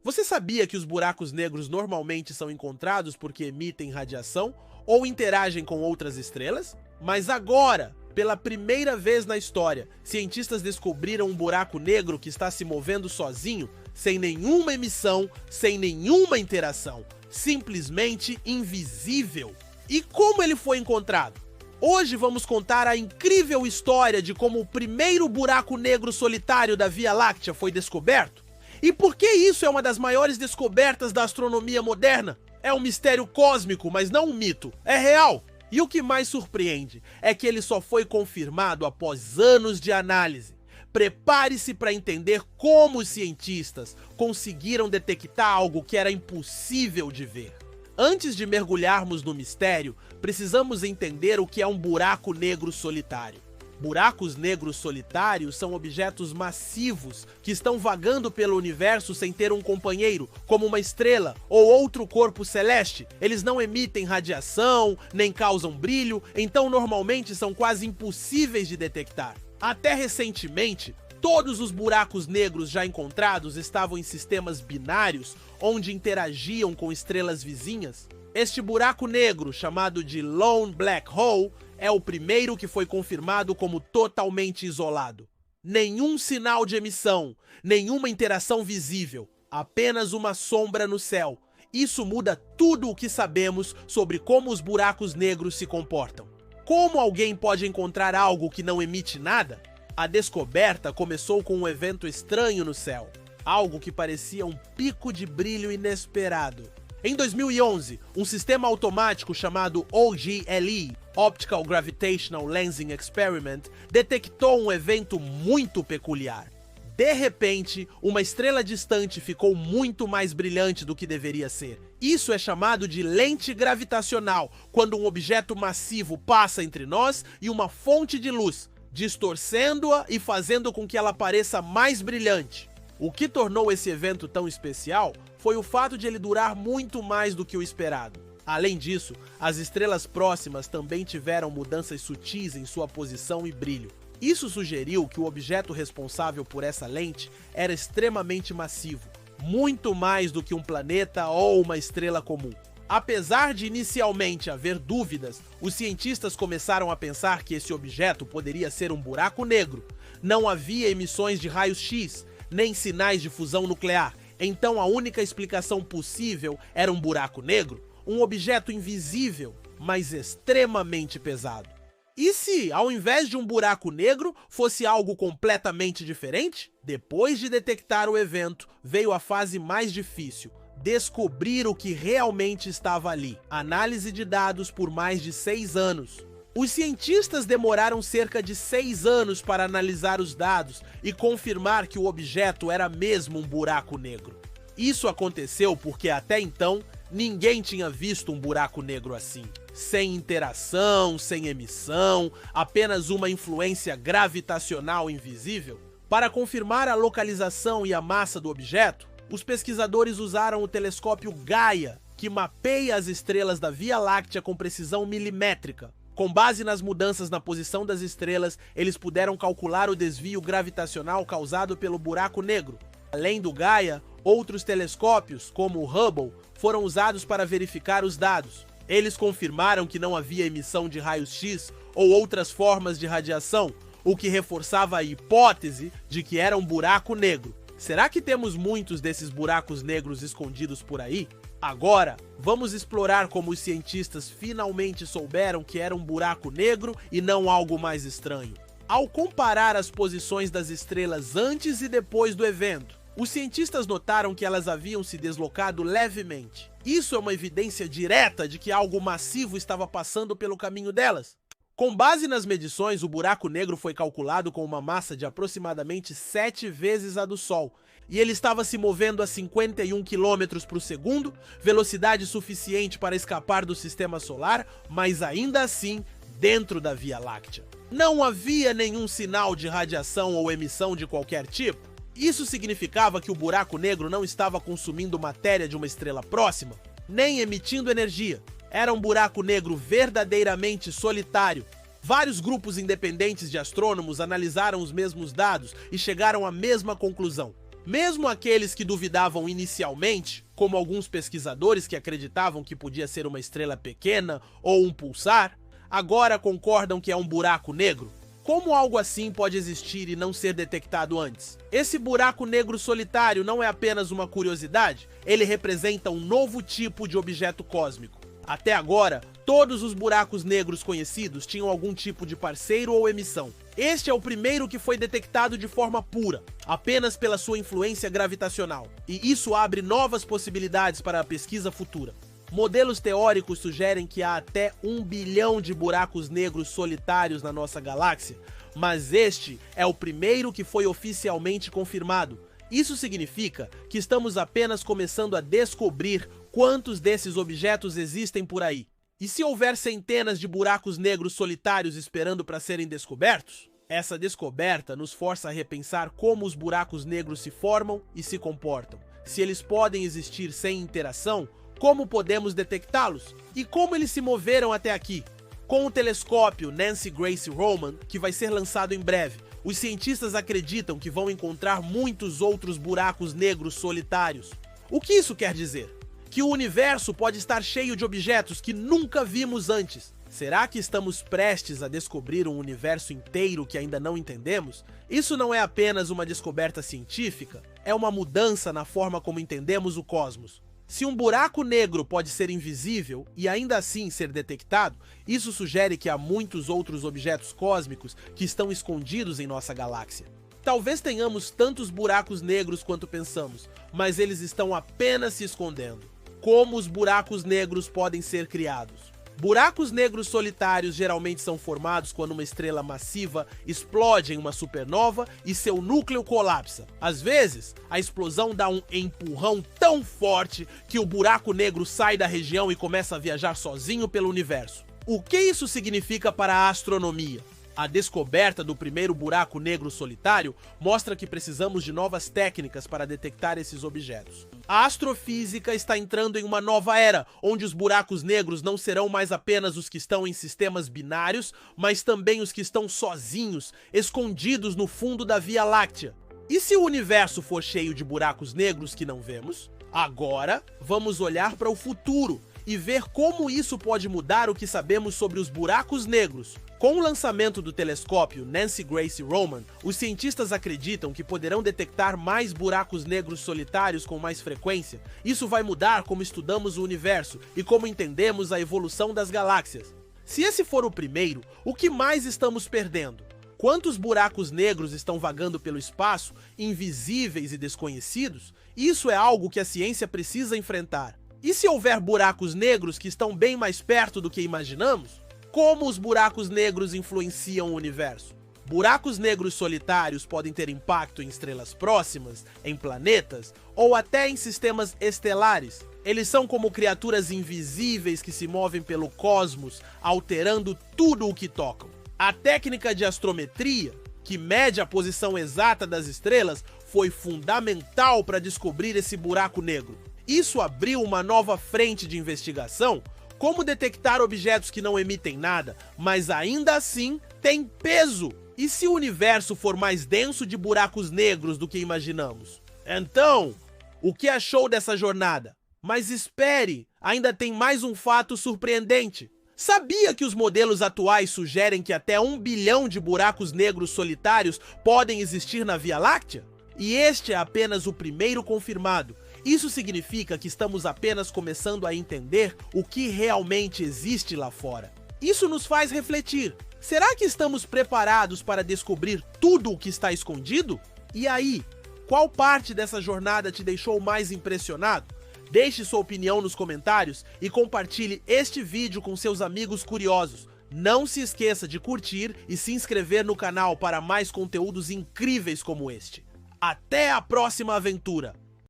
Você sabia que os buracos negros normalmente são encontrados porque emitem radiação ou interagem com outras estrelas? Mas agora, pela primeira vez na história, cientistas descobriram um buraco negro que está se movendo sozinho, sem nenhuma emissão, sem nenhuma interação, simplesmente invisível. E como ele foi encontrado? Hoje vamos contar a incrível história de como o primeiro buraco negro solitário da Via Láctea foi descoberto. E por que isso é uma das maiores descobertas da astronomia moderna? É um mistério cósmico, mas não um mito. É real. E o que mais surpreende é que ele só foi confirmado após anos de análise. Prepare-se para entender como os cientistas conseguiram detectar algo que era impossível de ver. Antes de mergulharmos no mistério, precisamos entender o que é um buraco negro solitário. Buracos negros solitários são objetos massivos que estão vagando pelo universo sem ter um companheiro, como uma estrela ou outro corpo celeste. Eles não emitem radiação, nem causam brilho, então normalmente são quase impossíveis de detectar. Até recentemente, todos os buracos negros já encontrados estavam em sistemas binários, onde interagiam com estrelas vizinhas. Este buraco negro, chamado de Lone Black Hole, é o primeiro que foi confirmado como totalmente isolado. Nenhum sinal de emissão, nenhuma interação visível, apenas uma sombra no céu. Isso muda tudo o que sabemos sobre como os buracos negros se comportam. Como alguém pode encontrar algo que não emite nada? A descoberta começou com um evento estranho no céu, algo que parecia um pico de brilho inesperado. Em 2011, um sistema automático chamado OGLE, Optical Gravitational Lensing Experiment, detectou um evento muito peculiar. De repente, uma estrela distante ficou muito mais brilhante do que deveria ser. Isso é chamado de lente gravitacional, quando um objeto massivo passa entre nós e uma fonte de luz, distorcendo-a e fazendo com que ela pareça mais brilhante. O que tornou esse evento tão especial foi o fato de ele durar muito mais do que o esperado. Além disso, as estrelas próximas também tiveram mudanças sutis em sua posição e brilho. Isso sugeriu que o objeto responsável por essa lente era extremamente massivo, muito mais do que um planeta ou uma estrela comum. Apesar de inicialmente haver dúvidas, os cientistas começaram a pensar que esse objeto poderia ser um buraco negro. Não havia emissões de raios X, nem sinais de fusão nuclear, então a única explicação possível era um buraco negro, um objeto invisível, mas extremamente pesado. E se, ao invés de um buraco negro, fosse algo completamente diferente? Depois de detectar o evento, veio a fase mais difícil: descobrir o que realmente estava ali. Análise de dados por mais de 6 anos. Os cientistas demoraram cerca de 6 anos para analisar os dados e confirmar que o objeto era mesmo um buraco negro. Isso aconteceu porque até então ninguém tinha visto um buraco negro assim. Sem interação, sem emissão, apenas uma influência gravitacional invisível. Para confirmar a localização e a massa do objeto, os pesquisadores usaram o telescópio Gaia, que mapeia as estrelas da Via Láctea com precisão milimétrica. Com base nas mudanças na posição das estrelas, eles puderam calcular o desvio gravitacional causado pelo buraco negro. Além do Gaia, outros telescópios, como o Hubble, foram usados para verificar os dados. Eles confirmaram que não havia emissão de raios X ou outras formas de radiação, o que reforçava a hipótese de que era um buraco negro. Será que temos muitos desses buracos negros escondidos por aí? Agora, vamos explorar como os cientistas finalmente souberam que era um buraco negro e não algo mais estranho. Ao comparar as posições das estrelas antes e depois do evento, os cientistas notaram que elas haviam se deslocado levemente. Isso é uma evidência direta de que algo massivo estava passando pelo caminho delas. Com base nas medições, o buraco negro foi calculado com uma massa de aproximadamente 7 vezes a do Sol, e ele estava se movendo a 51 km por segundo, velocidade suficiente para escapar do sistema solar, mas ainda assim dentro da Via Láctea. Não havia nenhum sinal de radiação ou emissão de qualquer tipo. Isso significava que o buraco negro não estava consumindo matéria de uma estrela próxima, nem emitindo energia. Era um buraco negro verdadeiramente solitário. Vários grupos independentes de astrônomos analisaram os mesmos dados e chegaram à mesma conclusão. Mesmo aqueles que duvidavam inicialmente, como alguns pesquisadores que acreditavam que podia ser uma estrela pequena ou um pulsar, agora concordam que é um buraco negro. Como algo assim pode existir e não ser detectado antes? Esse buraco negro solitário não é apenas uma curiosidade, ele representa um novo tipo de objeto cósmico. Até agora, todos os buracos negros conhecidos tinham algum tipo de parceiro ou emissão. Este é o primeiro que foi detectado de forma pura, apenas pela sua influência gravitacional, e isso abre novas possibilidades para a pesquisa futura. Modelos teóricos sugerem que há até 1 bilhão de buracos negros solitários na nossa galáxia, mas este é o primeiro que foi oficialmente confirmado. Isso significa que estamos apenas começando a descobrir quantos desses objetos existem por aí. E se houver centenas de buracos negros solitários esperando para serem descobertos? Essa descoberta nos força a repensar como os buracos negros se formam e se comportam. Se eles podem existir sem interação, como podemos detectá-los? E como eles se moveram até aqui? Com o telescópio Nancy Grace Roman, que vai ser lançado em breve, os cientistas acreditam que vão encontrar muitos outros buracos negros solitários. O que isso quer dizer? Que o universo pode estar cheio de objetos que nunca vimos antes. Será que estamos prestes a descobrir um universo inteiro que ainda não entendemos? Isso não é apenas uma descoberta científica, é uma mudança na forma como entendemos o cosmos. Se um buraco negro pode ser invisível e ainda assim ser detectado, isso sugere que há muitos outros objetos cósmicos que estão escondidos em nossa galáxia. Talvez tenhamos tantos buracos negros quanto pensamos, mas eles estão apenas se escondendo. Como os buracos negros podem ser criados? Buracos negros solitários geralmente são formados quando uma estrela massiva explode em uma supernova e seu núcleo colapsa. Às vezes, a explosão dá um empurrão tão forte que o buraco negro sai da região e começa a viajar sozinho pelo universo. O que isso significa para a astronomia? A descoberta do primeiro buraco negro solitário mostra que precisamos de novas técnicas para detectar esses objetos. A astrofísica está entrando em uma nova era, onde os buracos negros não serão mais apenas os que estão em sistemas binários, mas também os que estão sozinhos, escondidos no fundo da Via Láctea. E se o universo for cheio de buracos negros que não vemos? Agora, vamos olhar para o futuro e ver como isso pode mudar o que sabemos sobre os buracos negros. Com o lançamento do telescópio Nancy Grace Roman, os cientistas acreditam que poderão detectar mais buracos negros solitários com mais frequência. Isso vai mudar como estudamos o universo e como entendemos a evolução das galáxias. Se esse for o primeiro, o que mais estamos perdendo? Quantos buracos negros estão vagando pelo espaço, invisíveis e desconhecidos? Isso é algo que a ciência precisa enfrentar. E se houver buracos negros que estão bem mais perto do que imaginamos? Como os buracos negros influenciam o universo? Buracos negros solitários podem ter impacto em estrelas próximas, em planetas ou até em sistemas estelares. Eles são como criaturas invisíveis que se movem pelo cosmos, alterando tudo o que tocam. A técnica de astrometria, que mede a posição exata das estrelas, foi fundamental para descobrir esse buraco negro. Isso abriu uma nova frente de investigação. Como detectar objetos que não emitem nada, mas ainda assim têm peso? E se o universo for mais denso de buracos negros do que imaginamos? Então, o que achou dessa jornada? Mas espere, ainda tem mais um fato surpreendente. Sabia que os modelos atuais sugerem que até 1 bilhão de buracos negros solitários podem existir na Via Láctea? E este é apenas o primeiro confirmado. Isso significa que estamos apenas começando a entender o que realmente existe lá fora. Isso nos faz refletir. Será que estamos preparados para descobrir tudo o que está escondido? E aí, qual parte dessa jornada te deixou mais impressionado? Deixe sua opinião nos comentários e compartilhe este vídeo com seus amigos curiosos. Não se esqueça de curtir e se inscrever no canal para mais conteúdos incríveis como este. Até a próxima aventura!